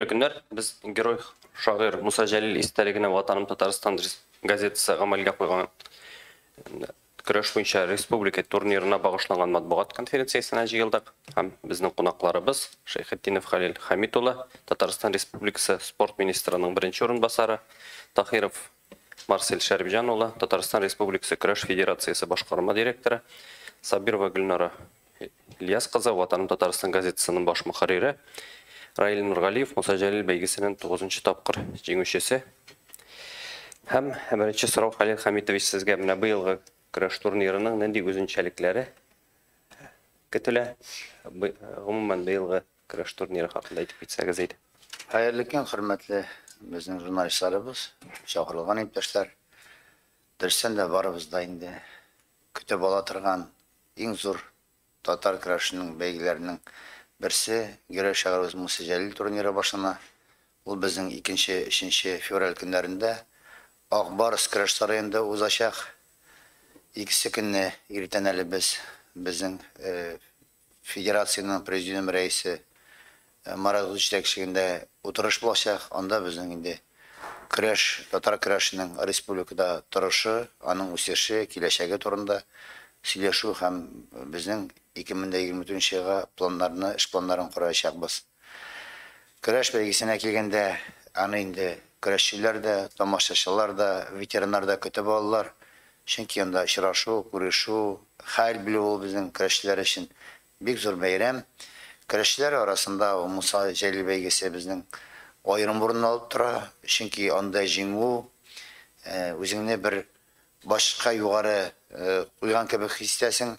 Günler biz Герой шағир Мұса Жәлел истәлегіне Ватаным Татарстан газетасы ғамалға қойған күреш бойынша республика турнирына бағышланған матбуғат конференциясына жиылдық. Һәм біздің қонақларыбыз Шайхетдинов Халил Хамитұлы, Татарстан Республикасы спорт министрінің бірінші орынбасары, Тахиров Марсель Шәріпжанұлы, Татарстан Республикасы күреш федерациясы башқарма директоры, Сабирова Гүлнара Ильясқызы, Ватаным Татарстан газетасының баш мұхарирі, Раил Нұрғалиев Мұса Жәлел бәйгесінің 9-ші тапқыр жеңушесі. Һәм бірінші сұрау Халил Хамитович сізге мына биылғы күреш турнирының нендей өзенчәлекләре көтелә? Гомумән биылғы күреш турниры хакында әйтеп китсәгез иде. Хәерле көн, хөрмәтле безнең журналистларыбыз, чакырылган иптәшләр. Дөрестән дә барыбыз да инде көтеп ала торган иң зур татар көрәшенең бәйгеләренең берсе Герой шәһәребез Мұса Жәлел турниры башлана. Ул безнең 2-3 февраль көннәрендә Акбарс көрәш сараенда узачак. Икесе көнне иртән әле безнең федерациянең президиум рәисе Марат җитәкчелегендә утырыш булачак. Анда безнең инде көрәш, татар көрәшенең республикада торышы, аның үсеше, киләчәге турында сөйләшү һәм безнең 2023 елга планнарны, эш планнарын курачакбыз. Көрәш бәйгесенә килгәндә, аны инде көрәшчеләр дә, тамашачылар да, ветераннар да көтеп алалар. Чөнки анда очрашу, күрешү, хәл белү ул безнең көрәшчеләр өчен бик зур бәйрәм. Көрәшчеләр арасында Мұса Жәлел бәйгесе безнең аерым урын алып тора. Чөнки анда җиңү үзеңне бер башка югары куйган кебек хис итәсең.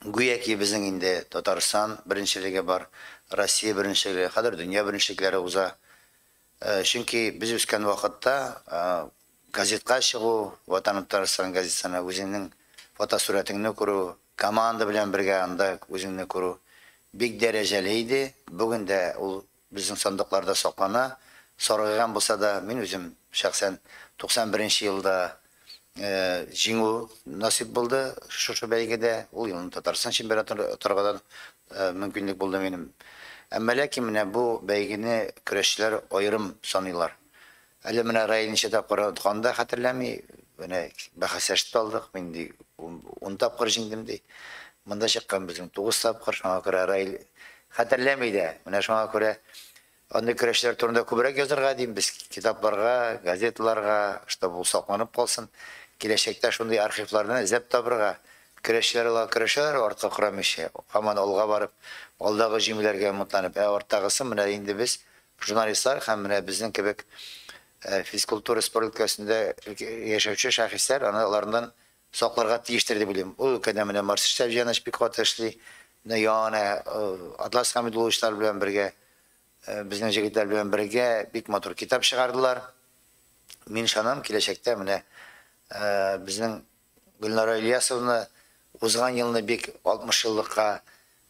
Гүяки безнең инде Татарстан беренчелеге бар, Россия беренчелеге, хәзер дөнья беренчелекләре уза. Чөнки без үскән вакытта газетка чыгу, Ватаным Татарстан газетасына үзеңнең фотосурәтеңне күрү, команда белән бергә анда үзеңне күрү бик дәрәҗәле иде. Бүген дә ул безнең сандыкларда саклана. Саргайган булса да, мин үзем шәхсән 91 елда җиңү насип булды шушы бәйгедә. Ул елның Татарстан чемпионатында торгадан мөмкинлек булды минем. Әмма ләкин менә бу бәйгене көрәшчеләр аерым саныйлар. Әле менә Раилничә тапкыр атканда хәтерләми, менә бәхәсләшеп алдык. Мин 10 тапкыр җиңдем ди. Монда чыккан безнең 9 тапкыр, шуңа күрә Раил хәтерләми дә. Менә шуңа күрә аны көрәшчеләр турында күбрәк язарга дим без китапларга, газеталарга, чтобы ул сакланып калсын. Киләчәктә шундый архивларны эзләп табырга, көрәшчеләр артка кырамыйча, һаман алга барып, алдагы җиңүләргә мотланып, арттагысы менә инде без журналистлар һәм менә безнең кебек физкультура спорт өлкәсендә яшәүче шәхесләр алардан сакларга тиештер дип уйлыйм. Ул өлкәдә менә Марсель Шәрипҗанов бик каты эшли, яна Атлас Хәмидулловичлар белән бергә, безнең җегетләр белән бергә бик матур китап чыгардылар. Мин шанам киләчәктә менә безнең Гөлнара Ильясовна узган елны бик 60 еллыкка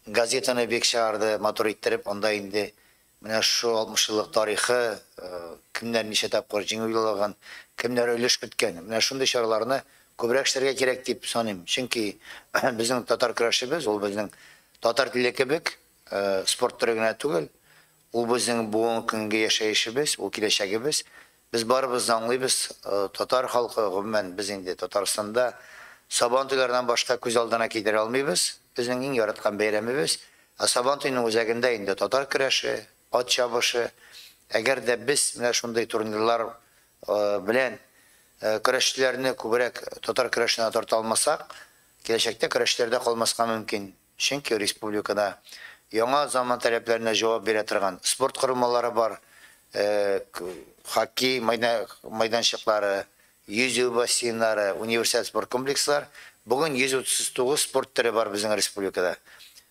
газетаны бик чыгарды, матур иттереп, анда инде менә шу 60 еллык тарихы, кемнәр ничә тапкыр җиңү яулаган, кемнәр өлеш көткән. Менә шундый чараларны күбрәк эшләргә кирәк дип саныйм. Чөнки безнең татар көрәшебез, ул безнең татар теле кебек спорт түры генә түгел. Ул безнең бүгенге көнгә яшәешебез, ул киләчәгебез. Без барыбыз аңлыйбыз, татар халкы гомумән без инде Татарстанда Сабантуйлардан башка күз алдына китерә алмыйбыз. Безнең иң яраткан бәйрәмебез. Сабантуйның үзәгендә инде татар көрәше, ат чабышы. Әгәр дә без менә шундый турнирлар белән көрәшчеләрне күбрәк татар көрәшенә тарта алмасак, киләчәктә көрәшләрдә калмаска мөмкин. Чөнки республикада яңа заман таләпләренә җавап бирә торган спорт корылмалары бар. Хоккей майданчыклары, yüzүү бассейннары, университет спорт комплекслар. Бүген 139 спорт төре бар безнең республикада.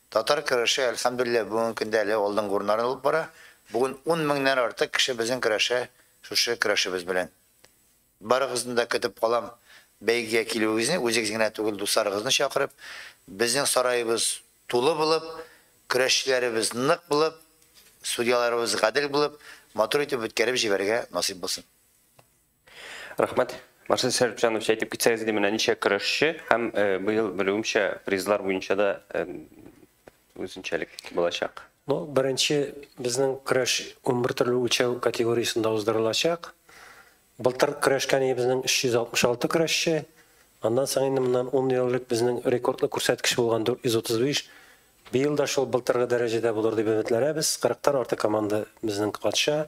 Татар көрәше әлхәмдүлилләh бүген көндә әле алдынгы урыннарны алып бара. Бүген 10 меңнән артык кеше безнең көрәшә, шушы көрәшебез белән. Барыгызны да көтеп калам. Бәйгегә килүегезне, үзегез генә түгел, дусларыгызны чакырып, безнең сарайыбыз тулы булып, көрәшчеләребез нык булып, судьяларыбыз гадел булып, матур итеп үткәреп җибәрергә насыйп булсын. Рәхмәт. Марсель Шәрипҗанов әйтеп китсәгез иде, менә ничә көрәшче һәм быел белүемчә призлар буенча да үзенчәлек булачак. Ну, birinchi bizning kurash 11 turli o'lchov kategoriyasida o'zdirilacak. Былтыр kurashgan bizning 366 kurashchi. Ondan so'ng endi bundan 10 yillik bizning rekordli ko'rsatkich bo'lgan 435. Bu yilda shol былтырғы darajada bo'lar deb umidlaymiz. 40 dan ortiq komanda bizning qatnasha.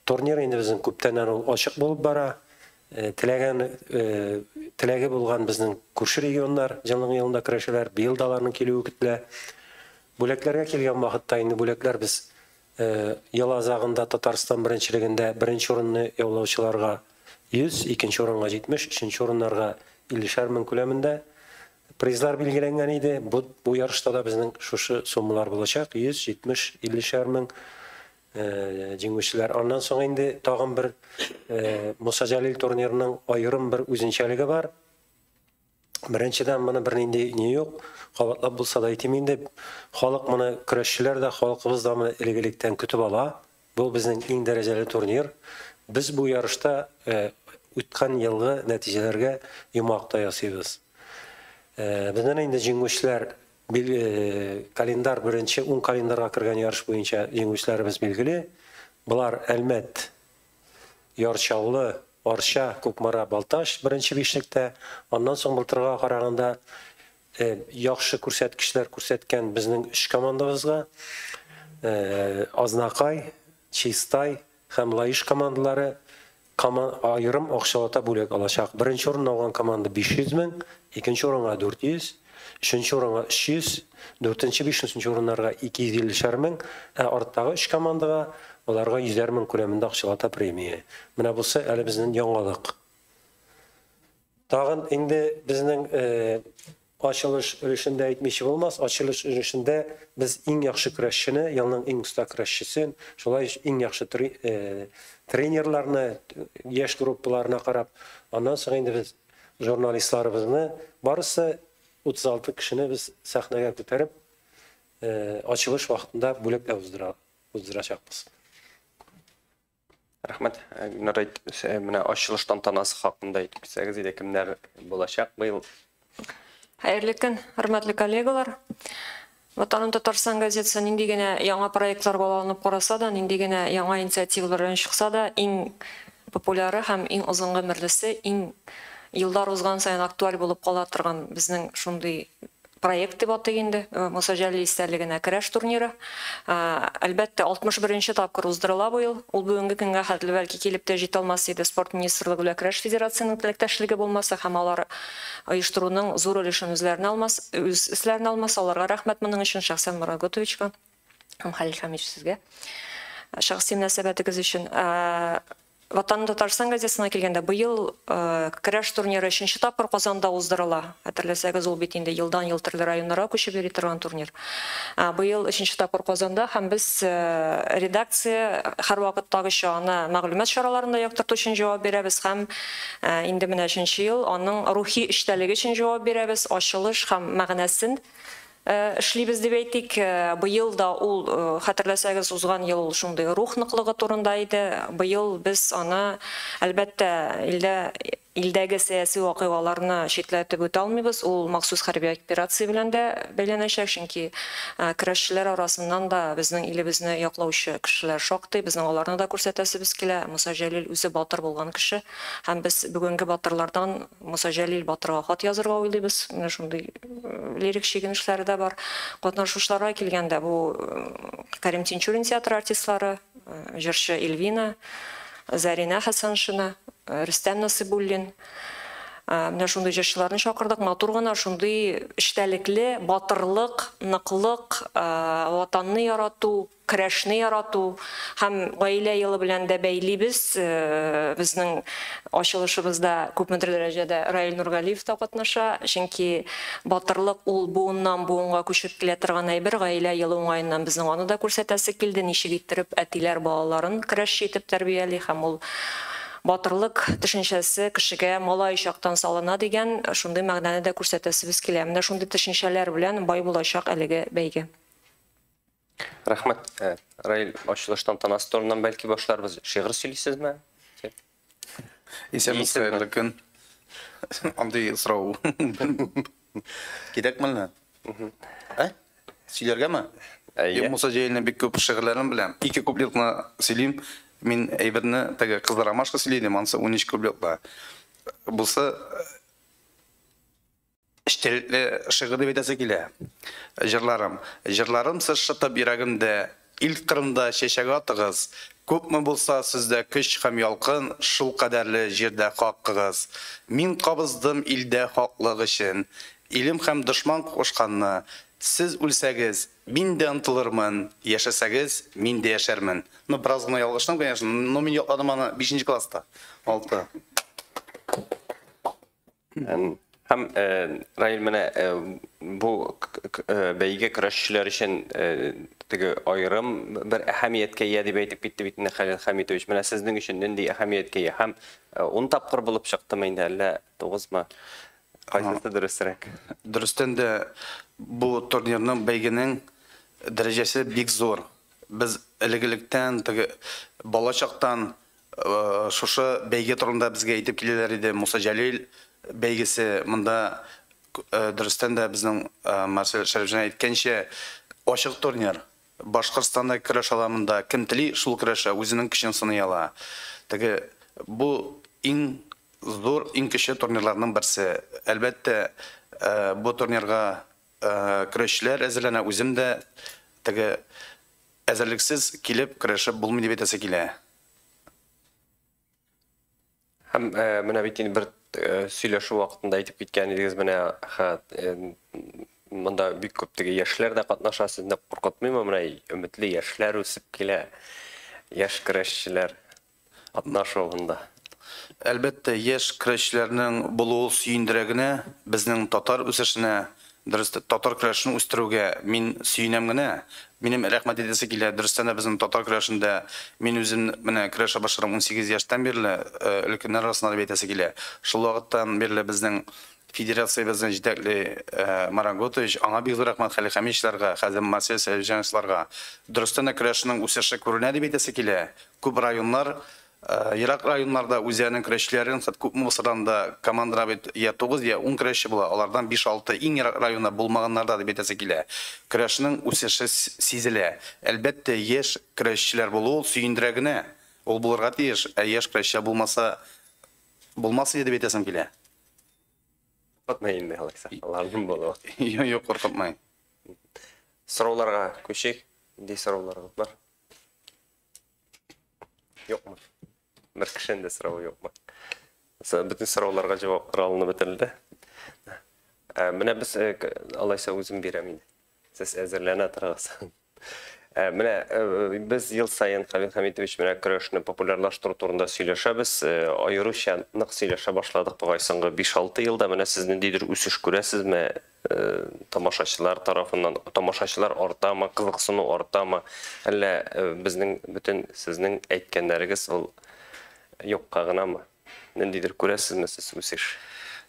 Turnir endi bizning ko'pdan ochiq bo'lib bora. Tilagi bo'lgan bizning ko'rshi regionlar, Janlıq yılında kurashchilar bu yildalarning kelib o'tdilar. Bo'laklarga kelgan vaqtda endi bo'laklar biz yil azagında Tatariston birinchiligida birinchi o'rinni yovlovchilarga 100, ikkinchi o'ringa 70, uchinchi o'rinlarga 50 ming ko'lamida prizlar belgilangan edi. Bu yarışda da bizning şu summalar bo'lacak. 100, 70, 50 ming jenguvchilar. Ondan so'ng endi tag'in bir Musa Jalil turnirining ayrim bir o'zinchiligi bor. Birinchidan mana bir ne yo'q. Qavatlab bo'lsa da aytayman deb, xalq mana kurashchilar da xalqimiz da mana ilgilikdan kutib ola. Bu bizning eng darajali turnir. Biz bu yarışda o'tgan yilgi natijalarga yumoqda yasaymiz. Bizning endi jenguvchilar kalendar birinchi 10 kalendarga kirgan yarış bo'yicha jenguvchilarimiz belgili. Bular Almat, Yorchavli, Orsha, Ko'kmara, Baltash birinchi beshlikda. Ondan so'ng былтырга qaraganda yaxshi ko'rsatkichlar ko'rsatgan bizning 3 komandamizga Aznaqay, Chistay ham Layish komandalari ayrim oqshalata bo'lak olacak. Birinchi o'rinni olgan komanda 500 ming, ikkinchi o'ringa 400, uchinchi o'ringa 300, dördüncü, beshinchi o'rinlarga 250 ming, ortdagi 3 komandaga ularga 100 ming ko'lamida oqshalata premiya. Mana bo'lsa, hali bizning yangilik. Tag'in endi bizning açılış ülüşünde aytmoqchi bo'lmas. Açılış ülüşünde biz eng yaxshi kurashchini, yilning eng usta kurashchisin, shulay eng yaxshi trenerlarni, yosh gruppalarına qarab, ondan so'ng endi biz jurnalistlarimizni barisi 36 kishini biz sahnaga ko'tarib, açılış vaqtida bo'lakda o'zdiracakmiz. Rahmet. Mana açılış tantanası haqında aytib ketsəniz, kimlər bo'lacaq bu yil? Hayırlı gün, hürmetli kollegalar. Vatanın Tataristan gazetesi nindigene яңа проектлар bağlanıp qarasa da, nindigene яңа инициативалар çıksa da, en popüleri hem en uzun ömürlüsü, en yıllar uzgan sayın aktual bulup qalatırgan bizning şunday proyekt deb atayındı. Musa Jalil isterligine kurash turniri. Albatta 61-ci tapkır uzdırıla bu yıl. Ol bugünkü günge hadli belki kelip de jete alması edi Sport Ministerliği ile Kurash Federasyasının tilektaşligi bolmasa, hem alar uyuşturunun zor ülüşün üstlerini alması, alarga rahmet bunun için şahsen Murat Gotovichka, hem Halil Hamid sizge. Şahsi münasebetiniz için. Vatanın Tataristan gazetesine kelgende bu yıl kurash turniri 3-nji tapkır Qozonda uzdırıla. Hatırlasanız ol betinde yıldan yıl türlü rayonlara köçüp beri turgan turnir. Bu yıl 3-nji tapkır Qozonda hem biz redaksiya har vaqtdagi şana maglumat şaralarında yoqtirtu üçün cevap beremiz, hem indi mine 3-nji yıl onun ruhi iştəligi üçün cevap beremiz, açılış hem ma'nasin İşleybiz deb aytdik. Bu yıl da ol hatırlasanız uzgan yıl şunday ruh nıqlığı turundaydı. Bu yıl biz ona albatta ildagi siyasi voqealarni chetlatib o'ta olmaymiz. Ol maxsus harbiy operatsiya bilan da bog'lanajak, chunki kurashchilar orasidan da bizning elimizni yoqlovchi kishilar shoqdi. Bizning ularni da ko'rsatasiz kelar. Musa Jalil o'zi botir bo'lgan kishi. Ham biz bugungi botirlardan Musa Jalil botirga xat yozirga o'ylaymiz. Mana shunday lirik chekinishlarida bor. Qatnashuvchilarga kelganda bu Karim Tinchurin teatr artistlari, jurchi Elvina, Zarina Hasanshina, Rüstem Nasibulлин. Менә шундый җырчыларны чакырдык, матур гына шундый эчтәлекле, батырлык, ныклык, ватанны ярату, көрәшне ярату һәм гаилә елы белән дә бәйлибез. Безнең ачылышыбызда күпмедер дәрәҗәдә Раил Нургалиев та катнаша, чөнки батырлык ул буыннан буынга күчеп килә торган әйбер. Гаилә елы уңаеннан безнең аны да күрсәтәсе килде, ничек иттереп әтиләр балаларын көрәшче итеп тәрбияли һәм ул батырлык төшенчәсе кешегә малай чактан салына дигән шундый мәгънәне дә күрсәтәсебез килә. Менә шундый төшенчәләр белән бай булачак әлеге бәйге. Рәхмәт. Раил, ачылыштан танасы турынан бәлки башларбыз. Шигырь сөйлисезме? Исәмез хәерле көн. Андый сорау. Китәкме? Сөйләргәме? Әйе. Musa Ceylin'e bir köp şıgırlarım bilem. 2 kupletini söyleyeyim. Min eybirini taga kızlar amaşka söyleydim. Ansa 13 kupletla. Bulsa iştelikle şıgıdı bedese kile. Jırlarım sıçratıp yüreğimde ilk kırımda şeşege atığız. Көп mü bulsa sizde küç hem yalqın, şul kaderli jerde hakkığız. Min qabızdım ilde haklıq için. İlim hem düşman koşkanını. Siz ülsəgiz, min de ıntılırmın. Yaşasagiz, min de yaşarmın. Ну, biraz gına yalğıştım, конечно. Но min yokladım ana 5. klasta. 6. Hem Rahil mene bu beyge kırışçılar için ayrım bir ahamiyetke yedi beytip bitti bitine Halil Hamitoviç. Mene sizin için nendi ahamiyetke hem onu tapqır bulup çıktı mıydı hele doğuz mu? Kaysısı dürüstürek? Dürüstten de bu turnirinin beygenin derecesi big zor. Biz iligilikten, balaçaktan şuşu beyge turunda bizge eğitip kileler idi. Musa Jalil beygesi mında dürüstten de bizden Marcel Şerifcan etkenşe aşık turnir. Başkırstanda kıraş alamında kim tili şul kıraşı özünün kişinin sınıyala. Bu in zor, in kişi turnirlarının birisi. Elbette bu turnirga kıraşçılar ezilene özüm de ezerliksiz kilip kıraşı bulmayı betese kile. Hem mene bitin bir söyleşi vaktinde aytıp gitken ediniz mene mında büyük köpteki yaşlar da katnaşasında korkutmayım ama ümitli yaşlar üsüp kile yaş kıraşçılar atnaşığında. Elbette yaş kıraşçılarının buluğu süyündüregine bizning Tatar üsüşüne Tatar kıraşını üstürüge min süyünemgine benim rahmet edesi kile dürüstten bizim Tatar kıraşında min özüm mene kıraşa başlarım 18 yaştan beri ülkeler arasında betesi kile şu vaqttan beri bizning Federatsiyamızın jitekli Marangotoviç, ana bir rahmet Halil Hamitoviçlarga, Hazem Marcel Şerifcanlarga dürüstten kıraşının üsüşü көрінеді betesi kile көп rayonlar Irak rayonlarda özlerinin kıraşçıların көп Mısır'da komandara ya 9 ya 10 kıraşçı bula. Onlardan 5-6 en Irak rayonda bulmaganlarda da betese kile. Kıraşının üsüşü sizile. Elbette yaş kıraşçılar bulu süyündüregine. Ol bulurga tiyiş. Yaş kıraşçı bulmasa yedi betesim kile. Korkutmayın ne alaksa. Allah'ın bolu. Yok korkutmayın. Sorularga köşek. Ne sorularga var? Yok mu? Bir kişinin de soruğu yok mu? Bütün sorularga cevap alınıp bitirildi. Mene biz Allah'sa özüm beremeydi. Siz ezirlene tarafsan. Mene biz yıl sayın Halil Hamitoviç mene kıraşını popularlaştırı turunda söyleşemiz. Ayrıca nıq söyleşe başladık bu aysanғы 5-6 yılda mene siz nendidir üsüş görəsiz mi? Tamaşaçılar tarafından, tamaşaçılar orta mı, kızıqsını orta mı? Hələ bizning bütün sizning aytganlarınız ol yok qağına mı? Nendidir görəsiz mi siz üsüş?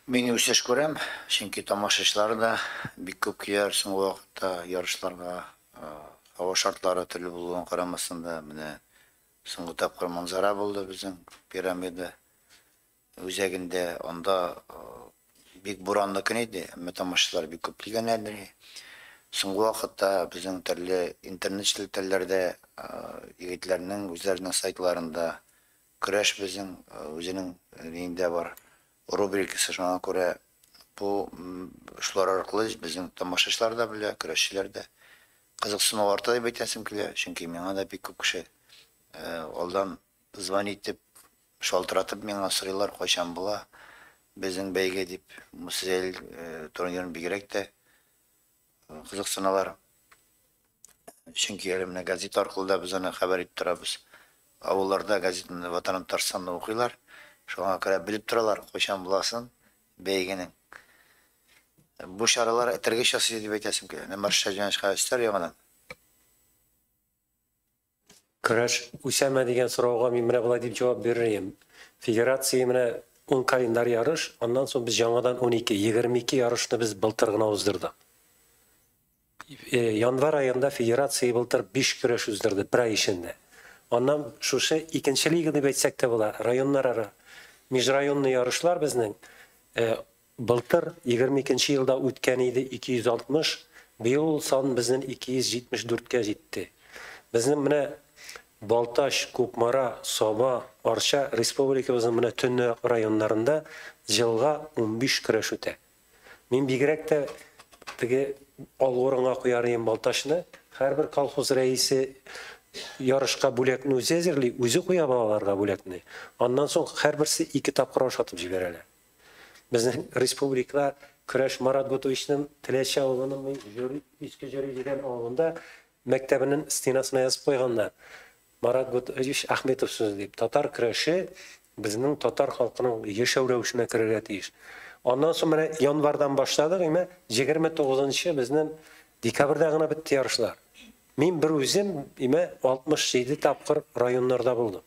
Men üsüş görem, çünkü tamaşaçılar da bir köp kiyer soňgu wagtda yarışlarga hava şartları türlü bulgan karamasında mine soňgu tapkır manzara boldu bizim piramida özeginde onda big buranlı kineydi. Ama tamaşaçılar bir köp bilgenlerdi. Soňgu wagtda bizim türlü internet tellerde yigitlerinin özlerinin saytlarında kıraş bizim özünün neyinde var. Rubrikası şuna göre bu şular arkalı bizim tamaşaçılar da bile, kıraşçılar da kızıksını ortada betesim kile. Çünkü bana da bir köp kişi oldan zvanitip, şaltıratıp bana soruyorlar koşan bula. Bizim beyge edip Musel turnirin bir gerek de kızıksınalar. Çünkü elimne gazete arkalı da biz ona haber edip durabız. Avullarda gazetenin vatanın tarsanını okuyorlar. Şuna kadar bilip duralar koşan bulasın beygenin. Bu şaralar eterge şası edip etesim ki. Ne marşacağın çıkar ister yaman. Kıraş üseme degen sorauga men mine bulay dip cevap bereyim. Federatsiya mine 10 kalendar yarış, ondan soň biz жаңаdan 12-22 yarışny biz былтыр gına uzdurdy. Yanvar ayında federatsiya былтыр 5 kıraş uzdurdy bir ay içinde. Ondan şuşa ikinci ligini betsek de bola. Rayonlar ara межрайонный yarışlar bizning былтыр 22 yılda ötken idi 260, Быел сан безнең 274-кә җитте. Безнең менә Балташ, Кукмара, Саба, Арча республикабызның менә төньяк районнарында җылга 15 көрәш үтә. Мин бигрәк тә теге алгырыңга куяр идем Балташны. Һәрбер колхоз рәисе ярышка бүләкне үзе әзерли, үзе куя балаларга бүләкне. Аннан соң һәрберсе 2 тапкыр ашатып җибәрәләр. Безнең республикада Көрәш Марат Готовичның Теләче авылының иске җире дигән авылында мәктәбенең стенасына язып куйганнар. Марат Готович Ахметов сүз дип, татар көрәше безнең татар халкының яшәү рәвешенә керергә тиеш. Аннан соң менә январдан башладык, 29-нчы безнең декабрьдә гына бетте ярышлар. Мин бер үзем 67 тапкыр районнарда булдым.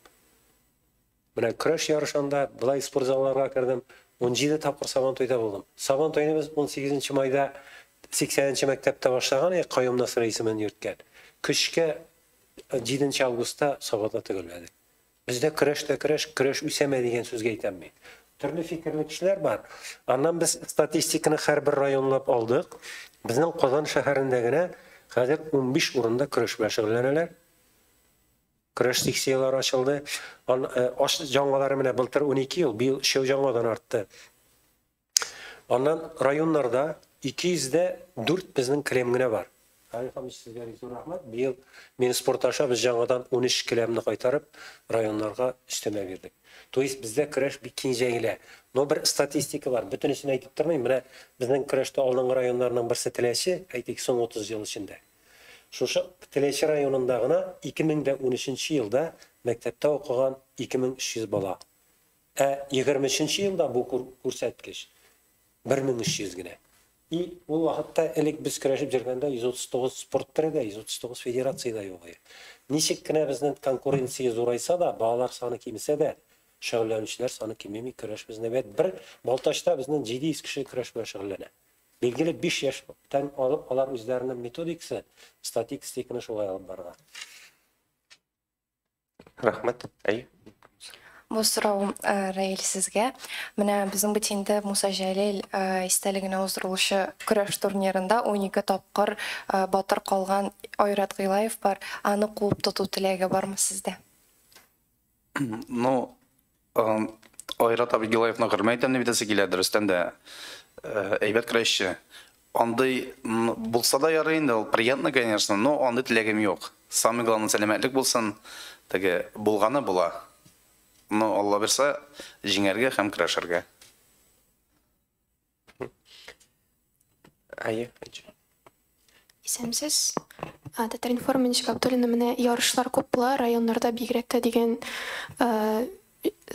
Менә көрәш ярышында булай спорт залларга кирдем, 17 тапкыр Сабантуйда булдым. Сабантуйны без 18 майда 80-нчы мәктәптә башлаган, Каюм Насыр исемен йөрткән. Кышка 7 августта Сабата төгәлләдек. Бездә көрәш үсәмә дигән сүзгә әйтәм мин. Төрле фикерле кешеләр бар. Аннан без статистиканы һәрбер районлап алдык. Безнең Казан шәһәрендә генә хәзер 15 урында көрәш белән шөгыльләнәләр. Көрәш секциялары ачылды. Аш җаңгалары менә былтыр 12 ел, быел шәү җаңгадан артты. Аннан районнарда 204 безнең келем генә бар. Хәлифәм сезгә зур рәхмәт. Быел мен спорт аша без җаңгадан 13 келемне кайтарып районнарга өстәмә бирдек. То есть бездә көрәш бик киң җәелә. Но бер статистика бар. Бөтенесен әйтеп тормыйм. Менә безнең көрәштә алдынгы районнарның берсе Теләче, әйтик, соң 30 ел эчендә. Шушы Теләче районында гына 2013 елда мәктәптә укыган 2300 бала. 23 елда бу күрсәткеч 1300 генә. И ул вакытта элек без көрәшеп җөргәндә 139 спорт төрендә, 139 федерациядә юк иде. Ничек кенә безнең конкуренция зурайса да, балалар саны кимсә дә, шөгыльләнүчеләр саны кимеми, көрәш безнең бер Балташта безнең 700 кеше көрәш белән шөгыльләнә. Билгеле 5 яшьтән алып алар үзләренең методикасы, статистиканы шулай алып барган. Рәхмәт. Әй. Бу сорау Раил сезгә. Менә безнең бит инде Муса Җәлил истәлегенә уздырылучы көрәш турнирында 12 тапкыр батыр калган Айрат Гыйлаев бар. Аны куып тоту теләге бармы сездә? Ну, Айрат Абигилаевны хөрмәтәм дип әйтәсе килә, дөрестән дә әйбәт көрәшче. Андай булса да ярый инде, ул приятно, конечно, но андай теләгем юк. Самое главное сәламәтлек булсын, теге булганы була. Но Алла берсә, җиңәргә һәм көрәшергә. Әйе. Исәмсез. Татар информ Ничек Абдуллина менә ярышлар күп була, районнарда бигрәк тә дигән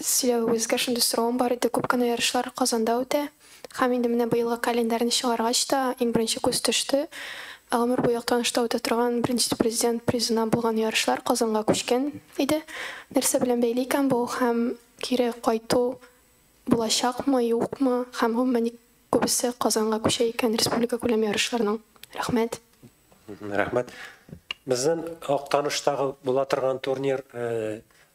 сөйләвегезгә шундый соравым бар иде. Күп кенә ярышлар Казанда үтә. Һәм инде менә быелгы календарьны чыгаргач та иң беренче күз төште. Гомер буе танышта үтә торган Беренче президент призына булган ярышлар Казанга күчкән иде. Нәрсә белән бәйле икән бу һәм кире кайту булачакмы, юкмы? Һәм гомумән күбесе Казанга күчә икән республика күләм ярышларның. Рәхмәт. Рәхмәт. Безнең Актаныштагы була торган турнир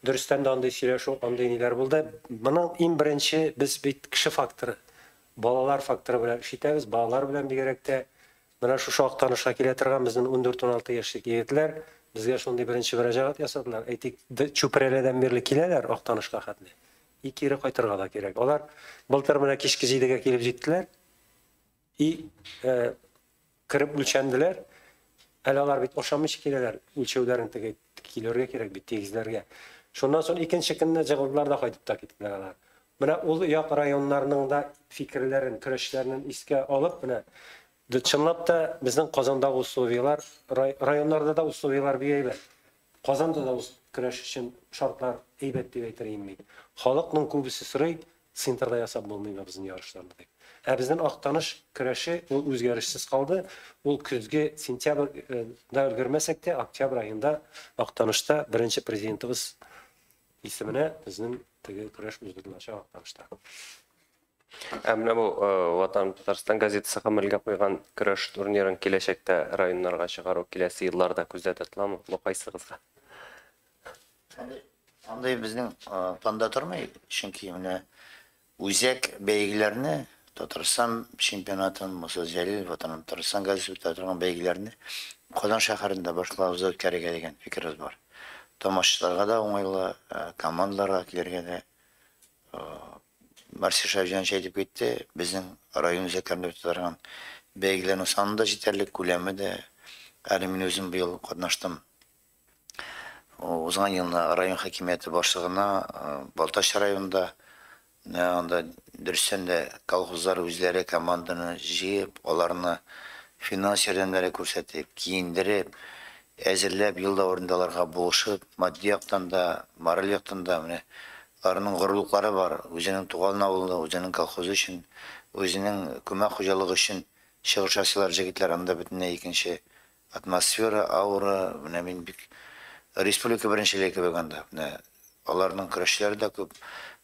дөрестән дә андый сөйләшү, андый ниләр булды. Моның иң беренче без бит кеше факторы, балалар факторы белән эшләбез. Балалар белән бигрәк тә менә шушы Актанышка килә торган безнең 14-16 яшьлек егетләр безгә шундый беренче мөрәҗәгать ясадылар. Әйтик, Чүпрәләдән бирле киләләр Актанышка хәтле. И кире кайтырга да кирәк. Алар былтыр менә кичке 7-гә килеп җиттеләр. И кирип үлчәнделәр. Әле алар бит ашамыйча киләләр. Үлчәүләрен теге килергә кирәк бит тигезләргә. Шуннан соң икенче көнне җыгылдылар да кайтып та киттеләр алар. Менә ул як районнарның да фикерләрен, көрәшләрен искә алып, менә чынлап та безнең Казандагы условиялар, районнарда да условиялар бик әйбәт. Казанда да көрәш өчен шартлар әйбәт дип әйтергә мин. Халыкның күбесе сорый, центрда ясап булмый безнең ярышларны дип. Безнең Актаныш көрәше ул үзгәрешсез калды. Ул көзгә сентябрьдә өлгермәсәк тә, октябрь айында Актанышта беренче президентыбыз исеменә безнең теге көрәш уздырылачак Актанышта. Менә бу Ватан Татарстан газетасы гамәлгә куйган көрәш турнирын киләчәктә районнарга чыгару киләсе елларда күздә тотыламы? Бу кайсыгызга? Андай безнең планда тормый, чөнки менә үзәк бәйгеләрне Татарстан чемпионатын Musa Jalil Vatanın Татарстан газеті өтіп тұрған бәйгелеріне Qo'dan шаһарында башкалабызда үткәрергә дигән фикербез бар. Тамашачыларга да уңайлы, командаларга килергә дә Марси Шавҗан әйтеп китте, безнең район үзәкләрендә үтеп торган бәйгеләрнең саны да җитәрлек, күләме дә. Әле мин үзем быел катнаштым. Узган елны район хакимияте башлыгына Балташ районында анда дөрестән дә колхозлар үзләре команданы җыеп, аларны финанс ярдәмнәре күрсәтеп, киендереп, әзерләп, елда орындаларга булышып, матди яктан да, мораль яктан да менә аларның горурлыклары бар. Үзенең туган авылында, үзенең колхозы өчен, үзенең күмәк хуҗалыгы өчен чыгыш ясыйлар җегетләр, анда бөтенләй икенче атмосфера, аура, менә мин бик республика беренчелеге кебек анда. Менә аларның көрәшләре дә күп.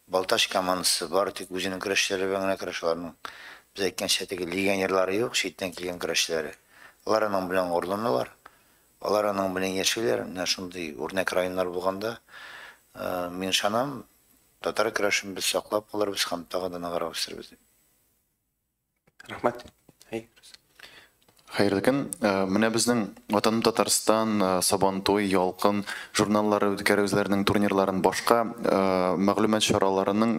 Балташ командасы бар, тик үзенең көрәшләре белән генә көрәшләрнең biz aytgancha legionerlari yo'q, chetdan kelgan kurashchilari. Ular aның bilan o'rlanalar. Ular aның bilan yashaylar. Mana shunday o'rnak rayonlar bo'lganda, men ishonam, tatar kurashini biz saqlab qolarmiz ham tag'in qarab o'stiramiz. Rahmat. Xayrlı gün. Менә безнең Ватаным Татарстан, Сабантуй, Ялкын журналлары үткәрүзләренең турнирларын башка мәгълүмат чараларының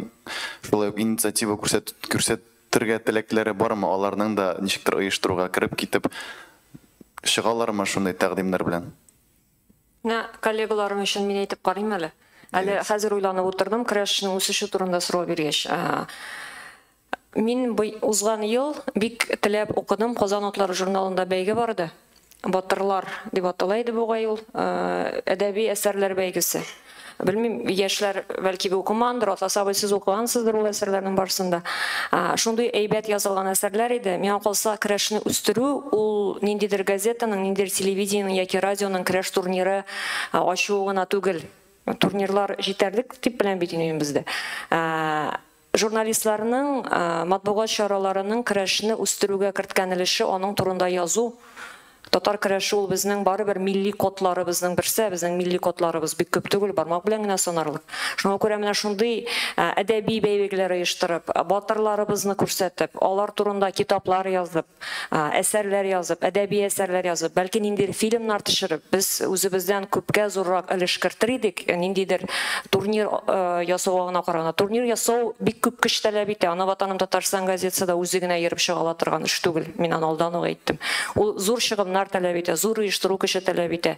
шулай ук инициатива күрсәтергә теләкләре бармы? Аларның да ничектер оештыруга кирип китеп чыгалармы шундый тәкъдимнәр белән? Коллегаларым өчен мин әйтеп карыйм әле. Әле хәзер уйланып утырдым, көрәшнең үсеше турында сорау биргәч. Мин узган ел бик теләп укыдым, Казан утлары журналында бәйге барды. Батырлар дип аталайды бу ел, әдәби әсәрләр бәйгесе. Белмим, яшьләр бәлки бу укымандыр, атасабыз сез укыгансыздыр ул әсәрләрнең барысында. Шундый әйбәт язылган әсәрләр иде. Миңа калса, көрәшне үстерү, ул ниндидер газетаның, ниндидер телевидениянең яки радионың көрәш турниры ачу гына түгел. Турнирлар җитәрлек дип белән бит инде бездә. Журналистларның матбугат чараларының көрәшне үстерүгә керткән өлеше, аның турында язу. Татар көрәше ул безнең барыбер милли кодларыбызның берсе, безнең милли кодларыбыз бик күп түгел, бармак белән генә санарлык. Шуңа күрә менә шундый әдәби бәйгеләр оештырып, батырларыбызны күрсәтеп, алар турында китаплар язып, әсәрләр язып, әдәби әсәрләр язып, бәлки ниндидер фильмнар төшереп, без үзебездән күпкә зуррак өлеш кертер идек, ниндидер турнир ясауга караганда. Турнир ясау бик күп көч таләп итә. Аны Ватаным Татарстан газетасы да үзе генә йөреп чыгала торган эш түгел. Мин аны алдан ук әйттем. Ул зур чыгымнар таләп итә, зур оештыру көче таләп итә.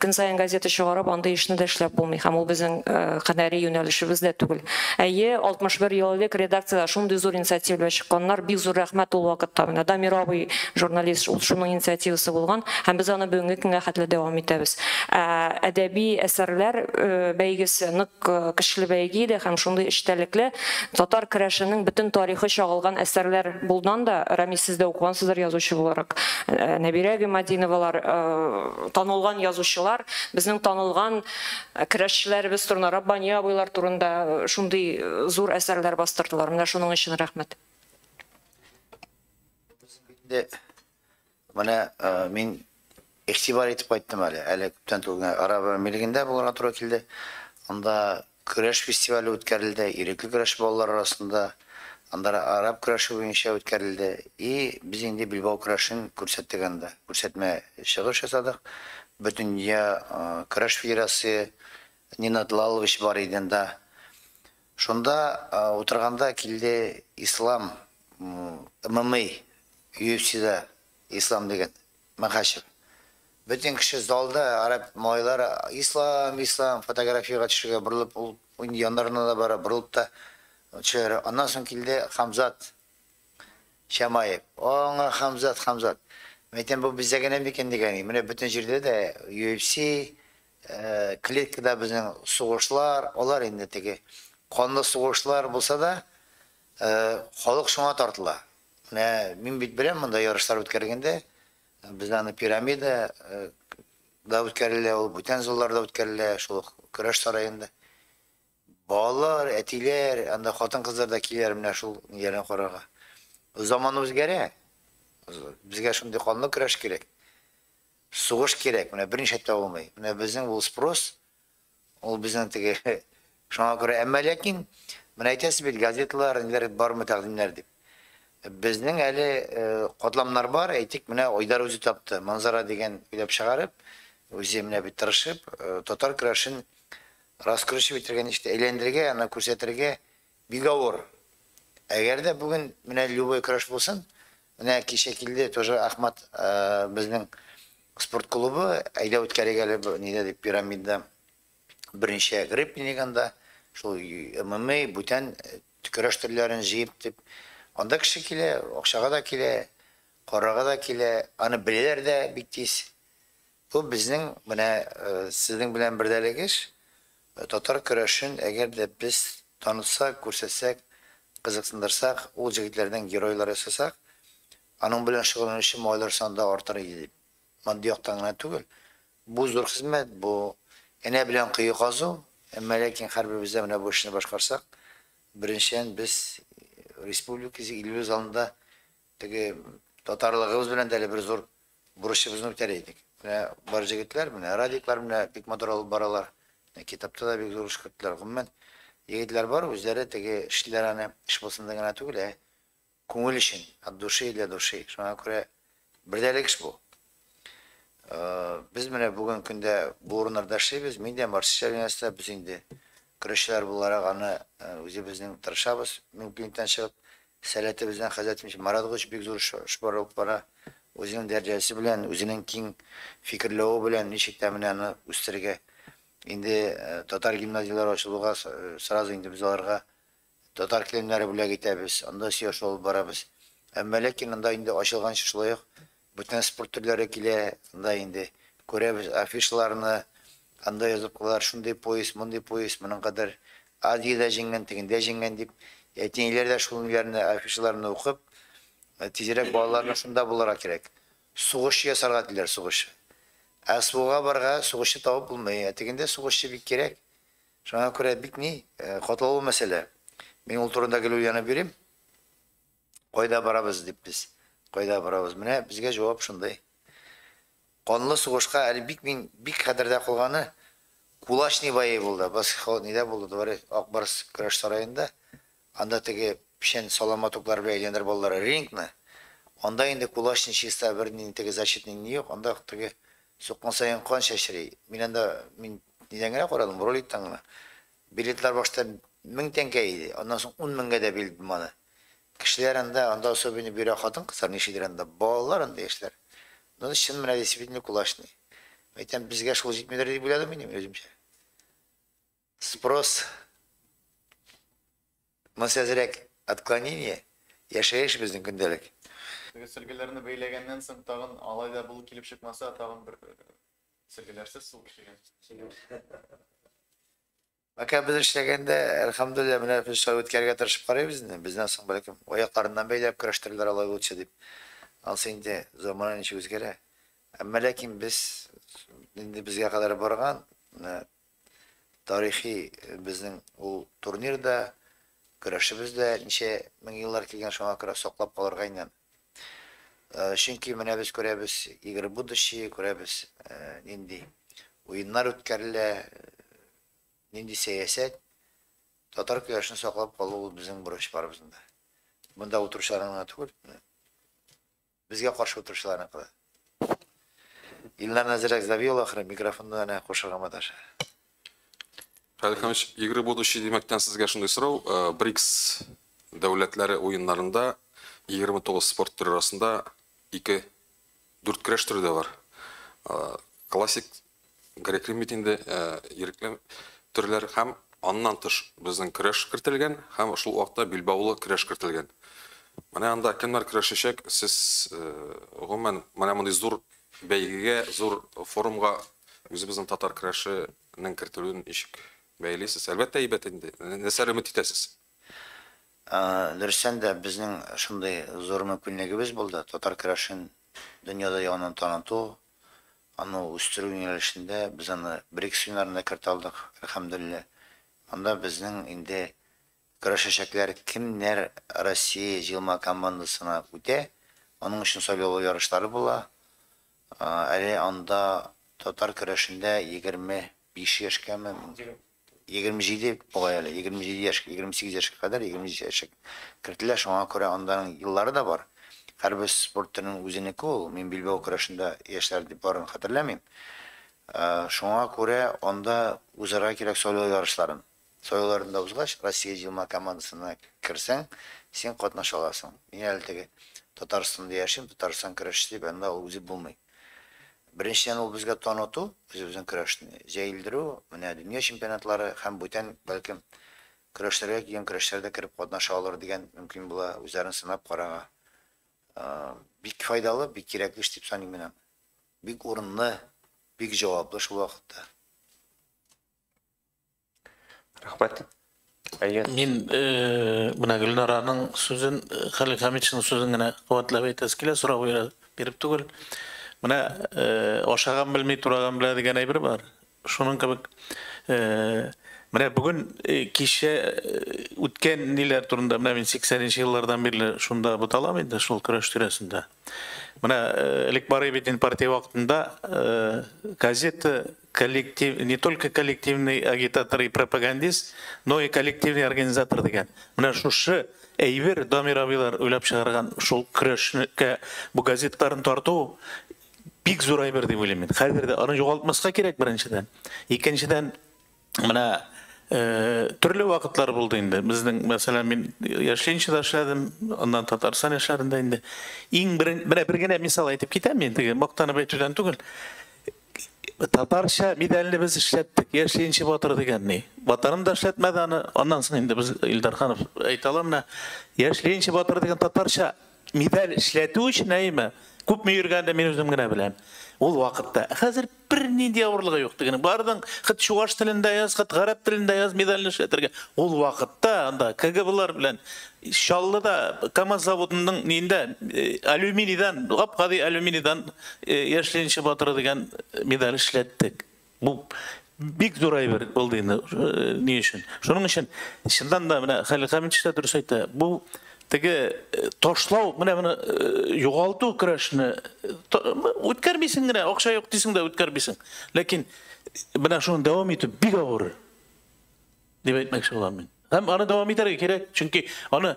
Көн саен газета чыгарып, анда эшне дә эшләп булмый. Һәм ул безнең һөнәри юнәлешебез дә түгел. 61 еллык редакциядә шундый зур инициатива чыкканнар, бик зур рәхмәт ул вакытта. Менә Дамир абый журналист, ул шуның инициативасы булган, һәм без аны бүгенге көнгә хәтле дәвам итәбез. Әдәби әсәрләр бәйгесе нык көчле бәйге иде, һәм шундый эштәлекле татар көрәшенең бөтен тарихы чагылган әсәрләр булдан да, Рамис, сез дә укыгансыздыр язучы буларак. Нәбирә Гыймадиновалар, танылган язучылар, безнең танылган көрәшчеләребез турында, Раббани абыйлар турында шундый зур әсәрләр бастырдылар. Менә шуның өчен рәхмәт. Менә мин игътибар итеп кайттым әле күптән түгел Араб Әмирлегендә булырга туры килде. Анда көрәш фестивале үткәрелде, ирекле көрәш балалар арасында. Анда араб көрәше буенча үткәрелде. И без инде Билбау көрәшен күрсәттек анда. Күрсәтмә чыгыш ясадык. Бөтен дөнья көрәш федерациясе Нинат Лалович бар иде анда. Шунда утырганда килде Ислам ММА UFC'дә Ислам дигән Махашев. Бөтен кеше залда араб малайлар Ислам фотографияга төшергә борылып, ул яннарына да бара борылып та Ondan sonra kilde Hamzat Şamayev. Ona Hamzat. Metin bu bize gene bir kendi gani. Mene bütün jirde de UFC, klinikada bizim soğuşlar, olar indi teki. Kanlı soğuşlar bulsa da halk şuna tartıla. Ne min bitbirem bunda yarışlar ötkergende. Bizden piramide da ötkerle, o bütün zollarda ötkerle, şu Kıraş Sarayı'nda. Bağlar, etiler, anda hatın kızlar da kiler менә шул yerine карарга. Zaman үзгәрә. Безгә шундый канлы көрәш кирәк. Сугыш кирәк. Менә беренче әйтә булмый. Менә безнең ул спрос, ул безнең теге шуңа күрә әмма ләкин менә әйтәсез бит газеталар, ниләр бармы тәкъдимнәр дип. Безнең әле катламнар бар, әйтик, менә Айдар үзе тапты. Манзара дигән уйлап чыгарып, үзе менә бит тырышып, татар көрәшен раскручивать итәргә, иште әйләндерергә, аны күрсәтергә бик авыр. Әгәр дә бүген менә любой көрәш булсын, менә кичә килде тоже Ахмат безнең спорт клубы әйдә үткәргәле ниндә дип пирамида беренче грип-ниганда шул ММА бүтән көрәш төрләрен җыеп дип анда кеше килә, акчага да килә, карага да килә, аны беләләр дә бик тиз. Бу безнең менә сезнең белән бердәлегеш татар көрәшен әгәр дә без танытсак, күрсәтсәк, кызыксындырсак, ул җегетләрдән геройлар ясасак, аның белән шөгыльләнүче малайлар саны да артыр иде. Матди яктан гына түгел. Бу зур хезмәт, бу энә белән кыю казу, әмма ләкин һәрберебез менә бу эшне башкарсак, беренчән без республика илебез алдында теге татарлыгыбыз белән дә бер зур бурычыбызны үтәр идек. Менә бар җегетләр, менә радиклар менә бик матур алып баралар. Китапта да бик зур эшкертләр. Гомумән, егетләр бар, үзләре теге эшләр аны эш булсын дигән түгел, күңел өчен, от души для души. Шуңа күрә бердәлек эш бу. Без менә бүген көндә бу урыннарда эшлибез. Мин дә Марсиаль университетында без инде көрәшчеләр буларак аны үзебезнең тырышабыз. Мөмкинлектән чыгып, сәләтебездән хәзрәтimiz Маратович бик зур шпар алып бара. Үзенең дәрәҗәсе белән, үзенең киң фикерләве белән ничек тә менә аны үстерергә. Инде татар гимназияләре ачылуга сразу инде без аларга татар килемнәре бүләк итәбез. Анда сөйләшеп алып барабыз. Әмма ләкин анда инде ачылганчы шулай ук бүтән спорт төрләре килә. Анда инде күрәбез афишаларны, анда язып калар, шундый поезд, мондый поезд, моның кадәр Азиядә җиңгән, тегендә җиңгән дип, әтинеләр дә шуларны афишаларны укып, тизрәк балаларны шунда булырга кирәк. Сугыш ясарга диләр, сугыш. Асуга барга сугышчы табып булмый, тегендә сугышчы бик кирәк. Шуңа күрә бик ни катлаулы мәсьәлә. Мин ул турында гелүяны бирим. Кайда барабыз дип без. Кайда барабыз? Менә безгә җавап шундый. Канлы сугышка әле бик кадердә калганы Кулашный бае булды. Бас нидә булды? Дәвре Акбарс көрәш сараенда. Анда теге пишән саламатлыклар белән әйләндер баллары рингны. Анда инде Кулашный чиста бер нинди теге защитный ни юк. Анда теге суккан сайын кан шәшри. Мин нидән генә карадым, роликтан гына. Билетлар башта 1000 тәңкә иде. Аннан соң 10 меңгә дә бирдем аны. Кешеләр анда особенно бирә хатын кызлар нишедер анда, балалар анда яшьләр. Ну, чын менә действительно Кулашный. Әйтәм, безгә шул җитмәдер дип уйладым мин өземчә. Спрос. Мәсәләрәк отклонение яшәеш безнең көндәлек. Сөлгеләрне бәйләгәннән соң тагын алайда булып килеп чыкмаса, тагын бер сөлгеләрсез сул эшләгән. Бака без эшләгәндә, әлхәмдүлилләh, менә без шулай үткәргә тырышып карыйбыз инде. Безнән соң бәлкем аякларыннан бәйләп көрәштерләр алай булса дип. Алса инде замана ничек үзгәрә. Әмма ләкин без инде безгә кадәр барган тарихи безнең ул турнирда көрәшебездә ничә мең еллар килгән, шуңа күрә саклап калырга инде. Чөнки менә без күрәбез игры будущее, күрәбез нинди уеннар үткәрелә, нинди сәясәт, татар көрәшен саклап калу безнең бурыч барыбызда. Монда утырышларның түгел, безгә каршы утырышларның кылды. Илнар Назирак Завиол ахры микрофонны ана кушырга маташа. Халихович, игры будущее демәктән сезгә шундый сорау. БРИКС дәүләтләре уеннарында 29 спорт төре арасында 4 көрәш төре дә бар. Классик грек-рим инде ирекле төрләр һәм аннан тыш безнең көрәш кертелгән һәм шул вакытта Билбаулы көрәш кертелгән. Менә анда кемнәр көрәшәчәк? Сез гомумән менә мондый зур бәйгегә, зур форумга үзебезнең татар көрәшенең кертелүен ничек бәйлисез? Әлбәттә әйбәт инде. Нәрсә өмет итәсез? Дөрестән дә безнең шундый зур мөмкинлегебез булды. Татар көрәшен дөньяда янын таныту, аны үстерү юнәлешендә без аны БРИКС уеннарына кертә алдык, әлхәмдүлилләh. Анда безнең инде көрәшәчәкләр кемнәр Россия җыелма командасына үтә, аның өчен сайлау ярышлары була. Әле анда татар көрәшендә 25 яшькәме, 27 olaylı, 27 yaş, 28 yaşa kadar 27 yaşa kirdiler. Şuna göre onların yılları da var. Her bir spor türünün üzerindeki ol. Men Bilbao kuraşında yaşlar dip varını hatırlamayayım. Şuna göre onda uzara gerek soylu yarışların. Soyularında uzlaş, Rossiya Jilma komandasına kirsen, sen katnaşa alasın. Men eltegi Tatarstan'da yaşayım, Tatarstan kuraşı bende o üzü bulmayı. Birinçiden ol bizge tanıtı, bizimizin kuraşını jayıldırı, mene dünya şampiyonatları hem bütün belki kuraşlara yeni kuraşlarda kirip katnaşa alır degen mümkün bula üzerine sınap karağa. Bir faydalı, bir gerekli iş deyip sanayım benim. Bir orunlu, bir cevaplı şu vakitte. Rahmet. Ayet. Мен мына Гүлнараның сөзін, Халил Хамидшінің сөзін генә куәтләп әйтәсе килә, сорау биреп түгел. Мына ашаган белмей тураган белә дигән әйбер бар. Шуның кебек менә бүген кичә үткән ниләр турында, менә мин 80нче еллардан бирле шунда буталам инде шул көрәш тирәсендә. Менә элек барый бит партия вакытында газета коллектив, не только коллективный агитатор и пропагандист, но и коллективный организатор дигән. Менә шушы әйбер Дамир абыйлар уйлап чыгарган шул көрәшкә бу газеттарын тарту бик зур әйбер дип уйлыйм мин. Хәзер дә аны югалтмаска кирәк беренчедән. Икенчедән менә төрле вакытлар булды инде. Безнең, мәсәлән, мин Яшленчедә эшләдем, аннан Татарстан яшьләрендә инде. Иң менә бер генә мисал әйтеп китәм мин, теге мактанып әйтүдән түгел. Татарча медальне без эшләттек, Яшленче батыр дигәнне. Батырым да эшләтмәде аны, аннан соң инде без Илдарханов әйтәләр менә Яшленче батыр дигән татарча медаль эшләтү өчен әйме күпме йөргәндә мин үзем генә беләм. Ул вакытта хәзер бер нинди авырлыгы юк дигән. Бардың хит чуаш телендә яз, хит гарәп телендә яз медальне эшләтергә. Ул вакытта анда КГБлар белән Шаллыда КАМАЗ заводының нинде алюминийдан, гап-гади алюминийдан Яшленче батыр дигән медаль эшләттек. Бу бик зур әйбер булды инде. Ни өчен? Шуның өчен чыннан да менә Халил Хамидович та дөрес әйтә. Бу теге ташлау, менә югалту көрәшне үткәрмисең генә, акча юк дисең дә үткәрмисең. Ләкин менә шуны дәвам итү бик авыр дип әйтмәкче булам мин. Һәм аны дәвам итәргә кирәк, чөнки аны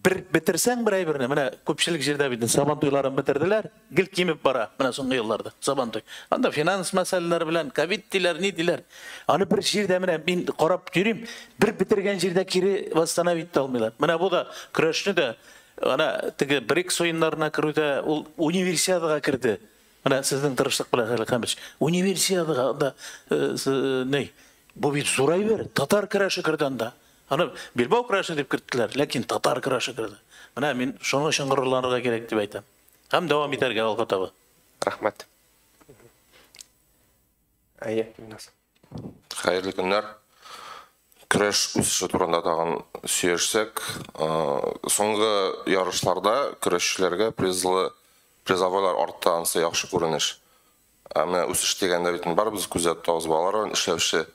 bir bitirsen bir ay birine, менә көпчелек җирдә бит Сабантуйларын бетерделәр, гел кимеп бара, менә соңгы елларда Сабантуй. Анда финанс мәсьәләләре белән, ковид диләр, ни диләр. Аны бер җирдә менә мин карап йөрим, бер битергән җирдә кире восстановить итә алмыйлар. Менә бу да көрәшне дә, ана теге БРИКС уеннарына керүдә ул универсиадага керде. Менә сезнең тырышлык белән Халил Хамидович, универсиадага да ней, бу бит зур әйбер, татар көрәше керде анда. Аны Билбау көрәше дип керттеләр, ләкин татар көрәше керде. Менә мин шуның өчен горурланырга кирәк дип әйтәм. Һәм дәвам итәргә алга таба. Рәхмәт. Әйе, Юнас. Хәерле көннәр. Көрәш үсеше турында тагын сөйләшсәк, соңгы ярышларда көрәшчеләргә призовойлар артты, анысы яхшы күренеш. Менә үсеш дигәндә бит бар, без күзәттә аз балалар, эшләүче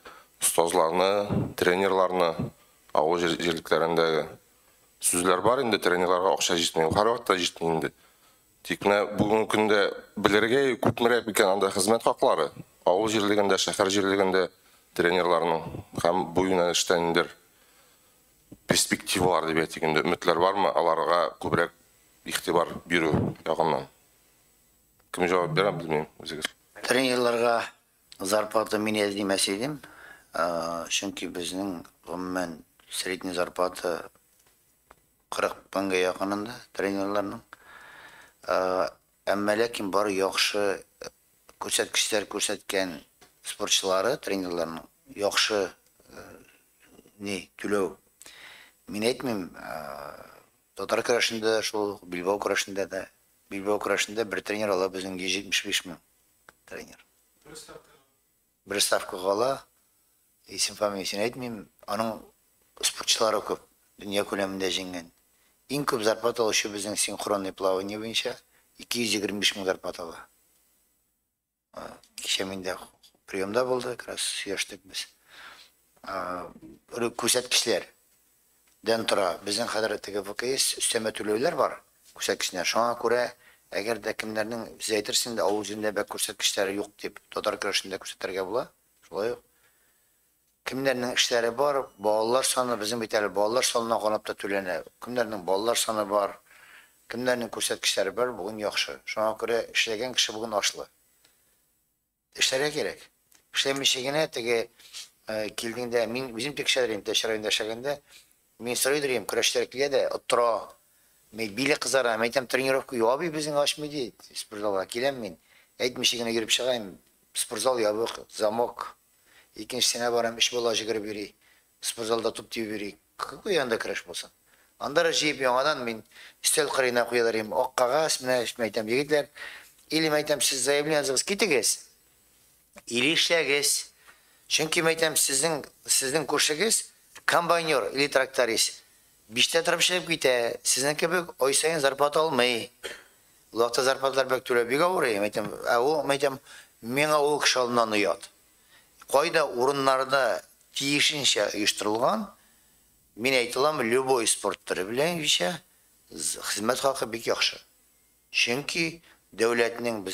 остазларны, тренерларны, авыл җирлекләрендәге сүзләр бар инде, тренерларга акча җитмәй, һәр вакытта җитмәй инде. Тик менә бүгенге көндә белергә күпмерәк икән анда хезмәт хаклары. Авыл җирлегендә, шәһәр җирлегендә тренерларның һәм бу юнәлештән индер перспективалар дип әйтик инде, өметләр бармы, аларга күбрәк игътибар бирү ягыннан. Кем җавап бирә белмим үзегез. Тренерларга зарплата мин әзимәс идем. Чөнки безнең гомумән средний зарплата 40 меңгә якынында тренерларның. Әмма ләкин бар яхшы күрсәткечләр күрсәткән спортчылары, тренерларның яхшы ни түләү. Мин әйтмим, татар көрәшендә, шул Билбау көрәшендә дә, Билбау көрәшендә бер тренер ала безнең 175 мең тренер. Бер ставкага ала, исем фамилиясын әйтмим, аның спортчылары күп, дөнья күләмендә җиңгән. Иң күп зарплата алучы безнең синхронный плавание буенча 225 мең зарплата ала. Кичә миндә приемда булды, как раз сөйләштек без. Күрсәткечләр дән тора, безнең хәзер теге ВКС өстәмә түләүләр бар. Күрсәткечләр шуңа күрә, әгәр дә кемнәрнең без әйтерсең дә авыл җирендә бәк күрсәткечләре юк дип, татар көрәшендә күрсәтергә була. Шулай ук kimlerinin işleri var, bağlar sonu bizim biter, bağlar sonuna konup da tülene, kimlerinin bağlar sonu var, kimlerinin ko'rsatkichleri var, bugün yaxşı. Şuna göre işlegen kişi bugün aşlı. İşlere gerek. İşlemişigine tege kildiğinde, bizim tek şeylerim teşekküründe yaşaganda, min soruydurayım, kurashlarkiga de, otura, bile kızara, meytem trenirovku, yo abi bizim aşmıydı, sporzalga kilenmin, aytmışigine girip çıkayım, sporzal yabık, zamok, ikincisine varam, iş bolajı girip yürü, sporzalda tup diye yürü, kıkı yanda kıraş bolsun. Andara jiyip yanadan min, istel kırıyına koyalarım, o kağız, meytem yigitler, ili meytem siz zayıflayansınız, gitigez, ili işleyegez, çünkü meytem sizin kurşagez, kambanyor, ili traktaris. Bişte taraf şey gite, sizin gibi oysayın zarpat almayı. Ulaşta zarpatlar bektüle bir gavurayı, meytem, mena o kışalından uyat. Koyda urunlarda tiyişinşe uyuşturulgan, min aytılan любой sportları bilen işe, hizmet hakkı bir yakşı. Çünkü devletinin,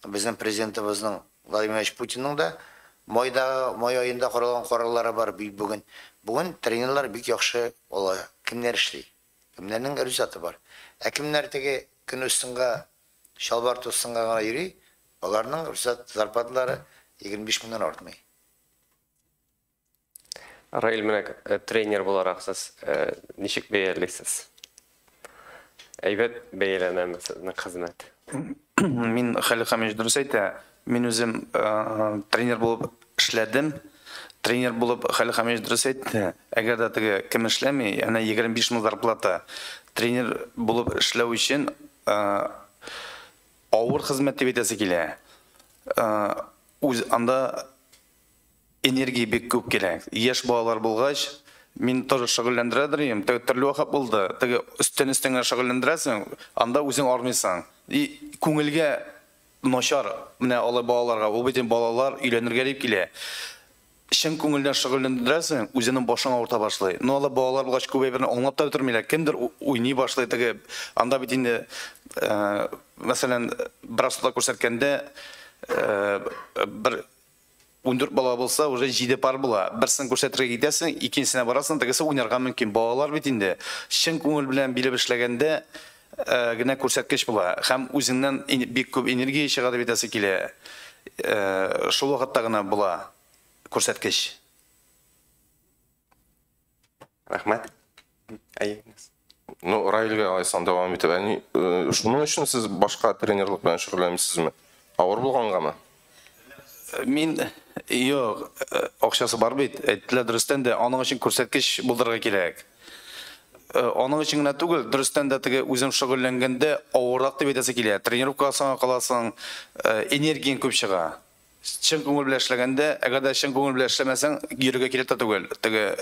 bizim prezidentimizin Vladimir Putin'in de May ayında kurulgan kararları var bugün. Bugün trenerler bir yakşı ola. Kimler işli? Kimlerinin rüzatı var? Kimler teki gün üstünde şalvar tutsunga gana yürü, onların rüzat zarpatları 25 mindən artmay. Rail menek trener bolarak siz nişik beyerliksiz? Eybet beyerlenen sizin hizmet. Min Halil Hamid dürüst ayta, min özüm trener bulup işledim. Trener bulup Halil Hamid dürüst ayta, eğer de tege kim işlemi, yani 25 mil zarplata trener bulup işlev için ağır hizmet tebetesi kile. Anda enerji bek köp gerek. Yaş bağlar bulgaç, min тоже şagıllandıradırım. Türlü vakit buldu. Üstüne şagıllandırasın, anda özün armıysan. Көңелгә начар менә алай балаларга, ул бит балалар өйләнергә дип килә. Шын күңелдән шөгыльләндерәсең, үзенең башың авырта башлый. Но алай балалар булгач күбәй берне аңлап та тормыйлар. Кемдер уйный башлый теге. Анда бит инде мәсәлән, брасуда күрсәткәндә бер 14 бала булса, уже 7 пар була. Берсен күрсәтергә китәсең, икенчесенә барасың, тегесе уйнарга мөмкин. Балалар бит инде шын күңел белән билеп эшләгәндә gene күрсәткеч була. Һәм үзеннән бик күп энергия чыгарды битәсе килә. Шул вакытта гына була күрсәткеч. Рәхмәт. Ну, Раилгә айсан дәвам итеп, шуның өчен сез башка тренерлык белән шөгыльләнәсезме? Авыр булгангамы? Мин юк, акчасы бар бит. Әйттеләр дөрестән дә аның өчен күрсәткеч булдырга кирәк. Onun için ne tugul, dürüstten de tege uzun şugulleнгенде авырак дип әйтәсе килә. Тренировка кыласың, энергияң күп чыга. Чын күңел белән эшләгәндә, әгәр дә чын күңел белән эшләмәсәң, йөрергә кирәк тә түгел. Теге